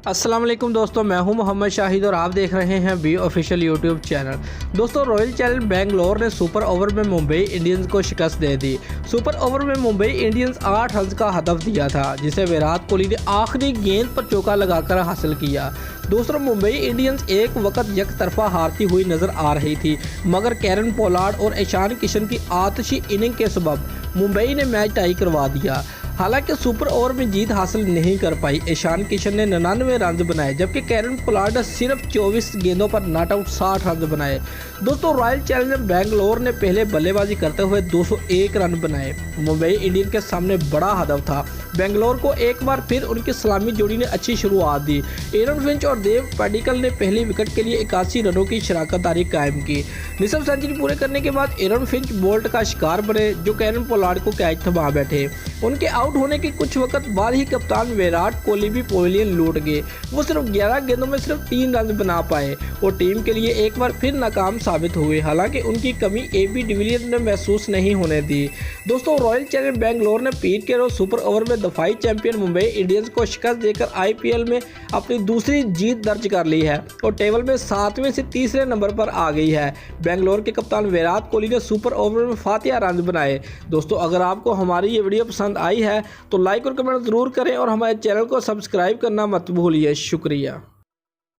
अस्सलाम वालेकुम दोस्तों, मैं हूं मोहम्मद शाहिद और आप देख रहे हैं बी ऑफिशियल यूट्यूब चैनल। दोस्तों, रॉयल चैलेंजर्स बेंगलोर ने सुपर ओवर में मुंबई इंडियंस को शिकस्त दे दी। सुपर ओवर में मुंबई इंडियंस 8 रन का हदफ दिया था, जिसे विराट कोहली ने आखिरी गेंद पर चौका लगाकर हासिल किया। दूसरा, मुंबई इंडियंस एक वक्त एक तरफा हारती हुई नजर आ रही थी, मगर कैरन पोलार्ड और ईशान किशन की आतिशी इनिंग के सबब मुंबई ने मैच टाई करवा दिया। हालांकि सुपर ओवर में जीत हासिल नहीं कर पाई। ईशान किशन ने 99 रन बनाए, जबकि कैरन पोलार्ड ने सिर्फ 24 गेंदों पर नॉट आउट 60 रन बनाए। दोस्तों, रॉयल चैलेंजर्स बेंगलोर ने पहले बल्लेबाजी करते हुए 201 रन बनाए। मुंबई इंडियंस के सामने बड़ा हदफ था। बेंगलोर को एक बार फिर उनकी सलामी जोड़ी ने अच्छी शुरुआत दी। एरन फिंच और देव पैडिकल ने पहली विकेट के लिए 81 रनों की शराकतदारी कायम की। निसफ सेंचुरी पूरे करने के बाद एरन फिंच बोल्ट का शिकार बने, जो कैरन पोलार्ड को कैच थमा बैठे। उनके आउट होने के कुछ वक्त बाद ही कप्तान विराट कोहली भी पवेलियन लूट गए। वो सिर्फ 11 गेंदों में सिर्फ 3 रन बना पाए और टीम के लिए एक बार फिर नाकाम साबित हुए। हालांकि उनकी कमी AB डिविलियर्स ने महसूस नहीं होने दी। दोस्तों, रॉयल चैलेंजर्स बेंगलोर ने पीर के रोज सुपर ओवर में दफाई चैंपियन मुंबई इंडियंस को शिकस्त देकर IPL में अपनी दूसरी जीत दर्ज कर ली है और टेबल में 7वें से तीसरे नंबर पर आ गई है। बेंगलोर के कप्तान विराट कोहली ने सुपर ओवर में फातिहा रन बनाए। दोस्तों, अगर आपको हमारी ये वीडियो पसंद आई है तो लाइक और कमेंट ज़रूर करें और हमारे चैनल को सब्सक्राइब करना मत भूलिए। शुक्रिया।